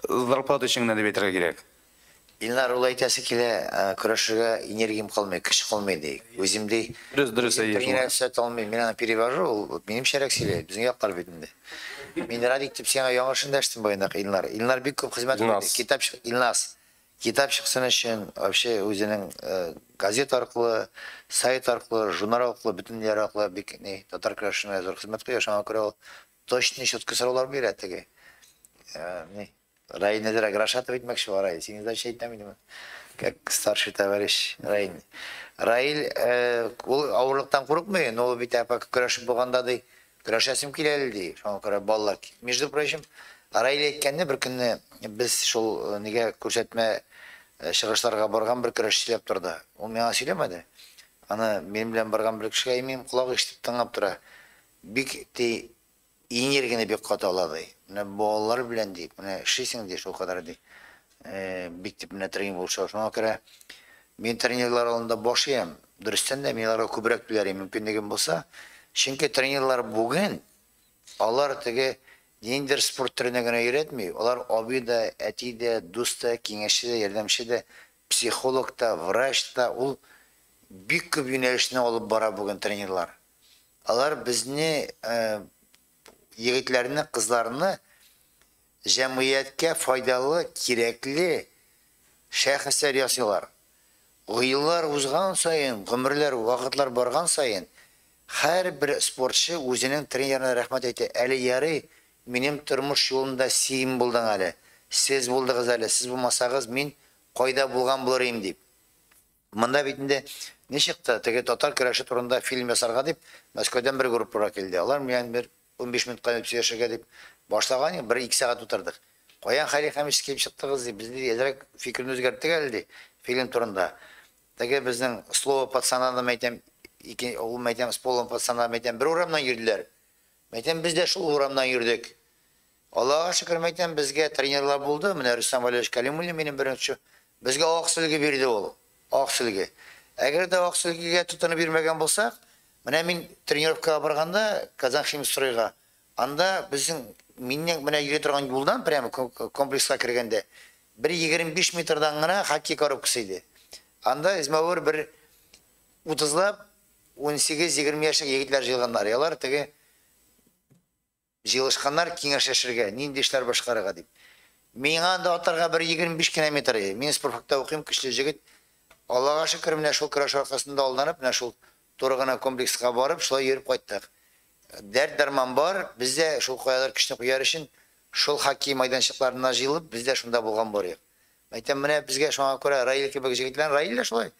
зарплата өчен дип әйтергә кирәк. İlnar ул әйтәсе килә, көрәшергә энергиям калмый, көч калмый ди. Үземдә Дөрес әйтәсең. Тренировка алмый, мен аны перевожу, ул минем шәрәк сөйләй, безнең яклар бит инде. Мин радик дип сиңа яңашын дәштем байнак Илнар. Илнар бик күп хезмәт итә. Китап Илнас. Kitap çıksın için, özünün gazet arqılı, sayt arqılı, jurnal arqılı, bütün yer arqılı bir Tatar Kraşı'na zor hizmet koyuyor. Şuna göre o точно şut kısırlar bir etki. Rayin nedir? Graşatı bitmek var Rayin. Senin de şey etmedin mi? Как старший товарищ Rayin. Rayin ağırlıktan korkmuyor. Ne olur bir tane kraşı bulganda da kraşasım kileldi. Şuna göre ballar. Между прочим, Rayin etkende bir gün biz şol nege күрсәтмә шығышларға барған bir көрәш сөйләп тұрды. Ол миңа сөйләмәде. Аны мен белән барган bir кешегә имем құлак ишетеп тыңлап тора. Бик энергияны бик каталады. Менә балалар белән дип, менә эшлисең ди шул кадәр ди. Бик дип менә тренинг булса, шуңа күрә мен тренерлар алында башлыйм. Дөрестән дә миңа күбрәк беләм мөмкинлегем булса, чөнки тренерлар бүген алар теге Дендер спорт түріне генә өйрәтми, алар аби да, әти дә, дус та, киңәшче дә, ярдәмче дә, психолог та, врач та, ул бик күп юнәлешне алып бара бүген тренерлар. Алар безне егетләрне, кызларны җәмгыятькә файдалы, кирәкле шәхесләр ясыйлар. Гыйлар узган сайын, гомерләр, вакытлар барган сайын, һәр бер спортчы үзенең тренерына рәхмәт әйтә. Әле ярый Benim turmuş yolunda siyim buldun hali. Siz buldunuz hali. Siz bulmasağız men koyda bulgan bularım deyip. Mında bitinde ne çıktı? Tege total kıraşı turunda film yasarga deyip Moskvadan bir gruplara geldi. Alар men bir 15 minut kaynıp söyleşirge deyip başlagan 1-2 saat oturduk. Koyan hali hamis kelip çıktığız deyip bizde ezerek fikrini özgerttik geldi film turunda. Tege bizden slovo patsana meytem o meytem spolon patsana meytem bir uğramdan yürüdüler. Meytem biz de şu uğramdan yürüdük. Allah'a şükür meytem bizge trenerler buldu. Mine Rüstem Valiyeviç Kalimulli benim birinci. Bizge oqsilgi berdi ol. Oqsilgi. Eğer de oqsilgiga tutunib bermagan bolsak, mine men trenirovkaga borganda Kazan Ximstroyga anda bizim menning mine yürü turgan yo'ldan prямо kompleksga kirganda 1.25 metrdan gana hokkey korobkasi edi. Anda izmavur bir 30lab 18-20 yaşlı yigitler jilganlar. Yalar tege жиылышканнар кеңешеширге, нинди иштер башкарырга деп. Мен анда атарга 1.25 километр. Мен спортфакта окуйм, кичле жигит. Аллага шүкүр, менә шул кыраш аркасында алданып, менә шул тургана комплекска барып, шулай йөрүп кайттык. Дәрт дарман бар, бездә шул каялар кичне куяр өчен шул хоккей майданчыкларына җыелып, бездә шунда булган бар ик. Әйтәм, менә безгә шуңа күрә Раил кебек жигитләр, Раил шулай.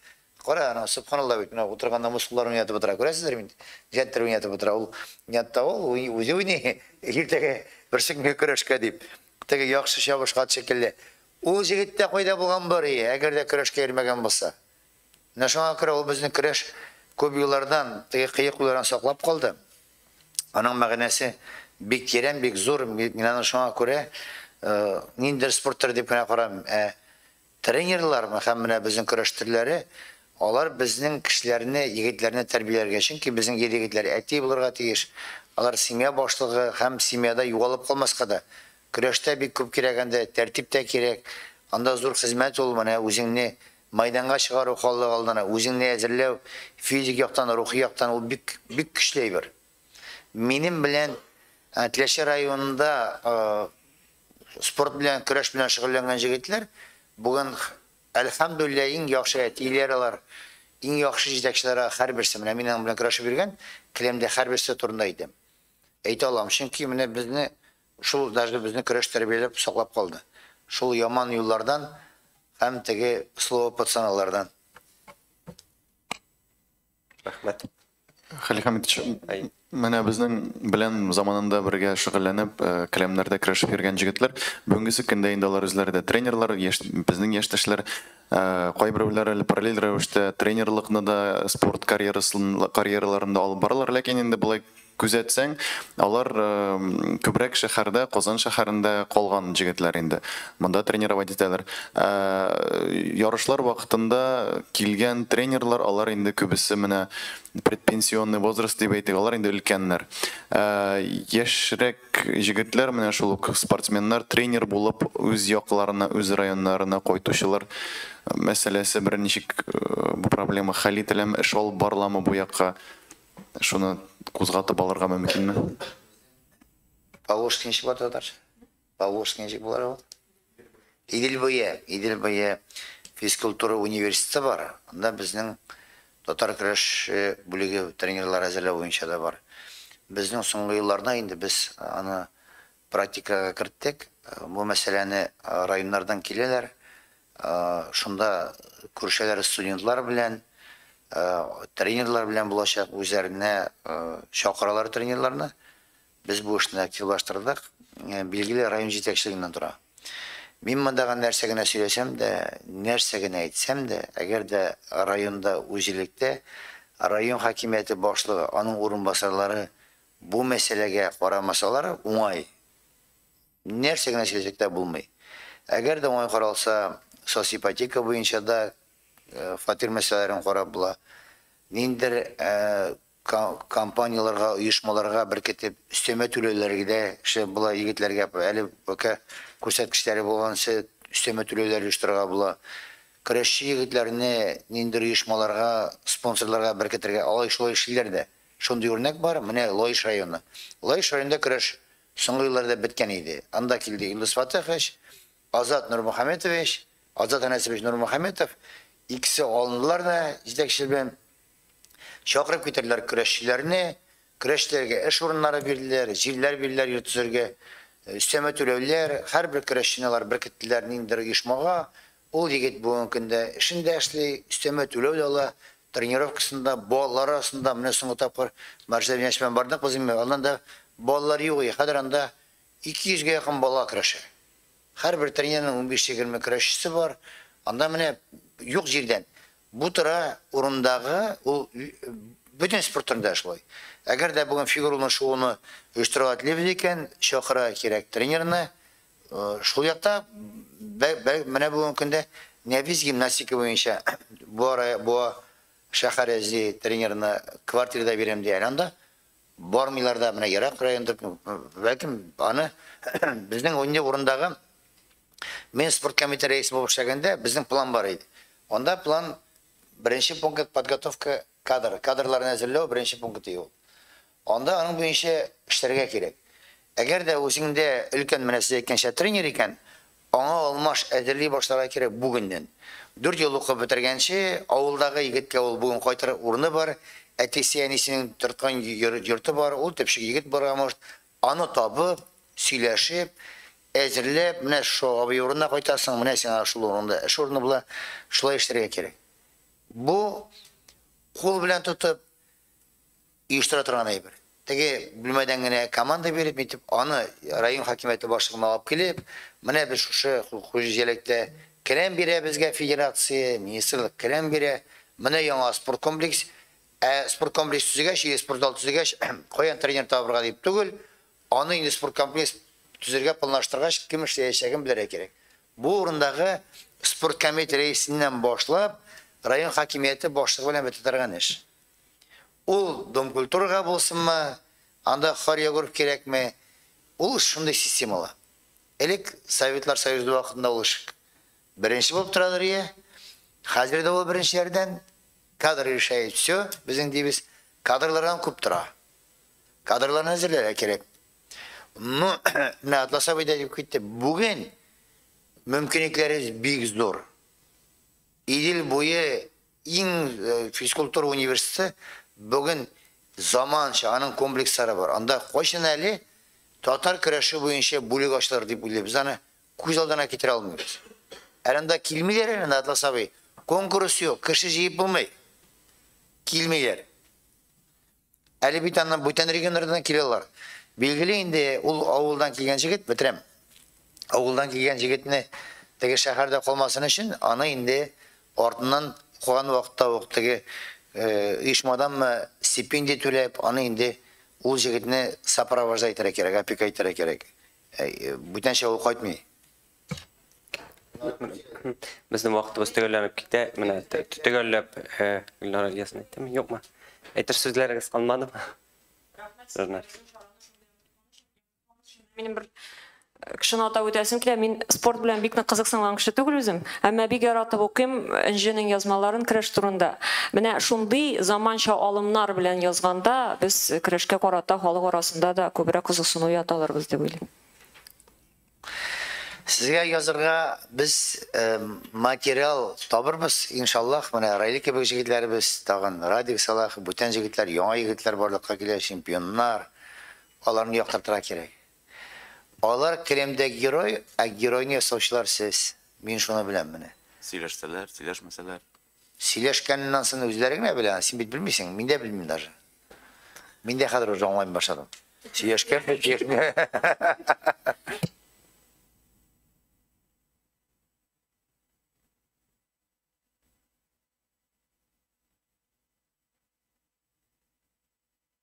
Кара, ана субханалла бит, менә утырганда мускулларын ятып утыра, күрәсезләр инде. Җәттер ятып утыра, ул ятта ул үзе уйный. Иртәгә берсекне көрәшкә дип. Теге яхшы чабышка шикелле. Ул җегеттә кайда булган бар ие, әгәр дә көрәшкә йөрмәгән булса. Менә шуңа күрә ул безнең көрәш күп еллардан теге кыек уйлардан саклап калды. Аның мәгънәсе бик терән, бик зур. Мин аны шуңа күрә ниндер спорттар дип кенә карам. Тренерлар һәм менә безнең көрәш төрләре алар безнең кешеләрне, егетләрне тәрбияләргә, чөнки безнең егетләр әти булырга тиеш. Алар семья башлыгы һәм семьяда югалып калмаска да. Көрәштә бик күп кирәгәндә, тәртип тә кирәк. Анда зур хезмәт ул менә үзеңне майданга чыгару халык алдына, үзеңне әзерләү, физик яктан, рухи яктан ул бик көчле бер. Минем белән Теләшә районында спорт белән, көрәш белән шөгыльләнгән җегетләр бүген әлхәмдүлиллә иң яхшы әтиләр, иң яхшы җитәкчеләр һәрберсе менә минем белән көрәшеп йөргән, келәмдә һәрберсе турында әйтәм. Әйтә алам, чөнки менә безне шул даже безне көрәш тәрбияләп саклап калды. Шул яман юллардан һәм теге слово пацаналардан. Рәхмәт. Халил Хамитович, менә безнең белән заманында бергә шөгыльләнеп, келәмнәрдә көрәшеп йөргән җегетләр, бүгенге көндә инде алар үзләре дә тренерлар, безнең яшьтәшләр, кайберәүләр параллель рәвештә тренерлыкны да спорт карьераларында алып баралар, ләкин инде булай күзәтсәң, алар күбрәк шәһәрдә, Казан шәһәрендә калган җегетләр инде. Монда тренировать итәләр. Ярышлар вакытында килгән тренерлар, алар инде күбесе менә предпенсионный возраст дип әйтик, алар инде өлкәннәр. Яшьрәк җегетләр менә шул спортсменнар тренер булып үз якларына, үз районнарына кайтучылар мәсьәләсе берничек бу проблема хәл ителәме, эш алып барыламы бу якка? Шуны кузгатып алырга мөмкинме? Павловскинчик бар татар. Павловскинчик булар. Иделбая физкультура университеты бар. Анда безнең татар көрәш бүлеге тренерлар әзерләү буенча да бар. Безнең соңгы елларда инде без аны практикага керттек. Бу мәсьәләне районнардан киләләр. Шунда күршеләр студентлар белән тренерлар белән булачак, үзләренә чакыралар тренерларны. Біз бу эшне активлаштырдык. Билгеле район җитәкчелегеннән тора. Мин мондагы нәрсә генә сөйләсәм дә, нәрсә генә әйтсәм дә, әгәр дә районда үзелектә район хакимияте башлыгы, аның урынбасарлары бу мәсьәләгә карамасалар, уңай. Нәрсә генә сөйләсәк тә булмый. Әгәр дә уңай каралса, соципотека буенча да фатир мәсьәләләрен карап була. Ниндер компанияларга, оешмаларга беркетеп өстәмә түләүләргә дә була, егетләргә әле күрсәткечләре булганча өстәмә түләүләр оештырырга була. Көрәшче егетләрне ниндер оешмаларга, спонсорларга беркетергә алай шулай эшләр дә. Шундый үрнәк бар, менә Лоиш районы. Лоиш районында көрәш соңгы елларда беткән иде. Анда килде Илдус Фатихович, Азат Нурмөхәммәтович, Азат Анасович Нурмөхәммәтов, икесе алындылар да җитәкчелек белән чакырып китерделәр көрәшчеләрне, көрәшләргә эш урыннары бирделәр, җирләр бирделәр йөртүзергә. Üsteme төлеуләр, һәрбер көрәшчеләр беркеттеләр ниндер оешмага. Ул егет бүгенге көндә эшендә эшли, үстәмә төләү дә ала, тренировкасында, балалар арасында менә соңгы тапкыр Марселяшмен бардык без инде. Аннан да балалар юк, хәзер анда 200-гә якын бала көрәшә. Һәрбер тренерның 15-20 көрәшчесе бар. Анда менә юк җирдән. Бу тора урындагы ул бүтән спорт турында эшләй. Әгәр дә бүген фигуралы шоуны оештыруга телибез икән, чакыра кирәк тренерны. Шул якта менә бүгенге көндә нәфис гимнастика буенча бу шәһәр әзи тренерны квартирада бирәм дигән анда бармыйлар да менә ерак районда бәлкем аны безнең урындагы мен спорт комитеты рәисе булып эшләгәндә безнең план бар иде. Анда план беренче пункт подготовка кадрларны әзерләү беренче пункты ул. Анда аның буенча эшләргә кирәк. Әгәр дә үзеңдә өлкән менә сез әйткәнчә тренер икән, аңа алмаш әзерли башларга кирәк бүгеннән. 4 ел укып бетергәнче авылдагы егеткә ул бүген кайтыр урыны бар, әтисе әнисенең торткан йорты бар, ул тепшик егет барга может, аны табып, сөйләшеп, әзерләп, менә шул абый урынына кайтасың, менә сиңа шул урында эш урыны була, шулай эшләргә кирәк. Бу кул белән тотып оештыра торган әйбер. Теге билмәдән генә команда биреп битеп, аны район хакимияте башлыгына алып килеп, менә без шушы хуҗалыкта келәм бирә безгә федерация, министрлык келәм бирә, менә яңа спорт комплекс, спорт комплекс төзегәч, спорт зал төзегәч, каян тренер табырга дип түгел, аны инде спорт комплекс төзергә планлаштыргач, кем эшләячәген белергә кирәк. Бу урындагы спорт комитеты рәисеннән башлап, район хакимияте башлыгы белән бетерергән эш. Ул дом культурага булсынмы, анда хореограф кирәкме, ул шундый системала. Элек Советлар Союзы вакытында ул эш беренче булып торадыр ия. Хәзер дә ул беренчеләрдән кадр решает все, безнең дибез кадрлардан күп тора. Кадрларны әзерләргә кирәк. Ну, менә Атласабый да дип китте. Бүген мөмкинлекләребез бик зур. Идел буе иң физкультура университеты бүген заманча аның комплекслары бар. Анда кайчан әле татар көрәше буенча бүлек ачылыр дип уйлыйбыз. Аны күз алдына китерә алмыйбыз. Анда килмиләр, анда Атласабый конкурс юк, кеше җыеп булмый. Килмиләр. Әле бит аннан бүтән регионнардан киләләр. Билгеле инде ул авылдан килгән җегет, битерәм. Авылдан килгән җегетне теге шәһәрдә калмасын өчен, аны инде артыннан куган вакытта вакыттагы оешмадан стипендия түләп, аны инде ул җегетне сопровождать итәргә кирәк, опека итәргә кирәк. Бүтәнчә ул кайтмый. Безнең вакытыбыз төгәлләнеп китә. Менә төгәлләп Гөлнар Ильясны әйттемме, юкмы? Әйтер сүзләрегез калмадымы? Минем бер кешене атап үтәсем килә, мин спорт белән бик нык кызыксынган кеше түгел үзем, әмма бик яратып укыйм инженерның язмаларын көрәш турында. Менә шундый заманча алымнар белән язганда без көрәшкә карата халык арасында да күбрәк кызыксыну яталарбыз дип уйлыйм. Сезгә язырга без материал табырбыз, иншаллах. Менә Райлы кебек җегетләребез, тагын Радик Салах, бүтән җегетләр, яңа җегетләр барлыкка килә, чемпионнар. Аларны яктыртырга кирәк. Алар келәмдә герой, а геройны ясаучылар сез. Мин шуны беләм менә. Сөйләшсәләр, сөйләшмәсәләр. Сөйләшкәннән соң үзләре генә белә, син бит белмисең, мин дә белмим даже. Мин дә хәзер аңлай башладым. Сөйләшкән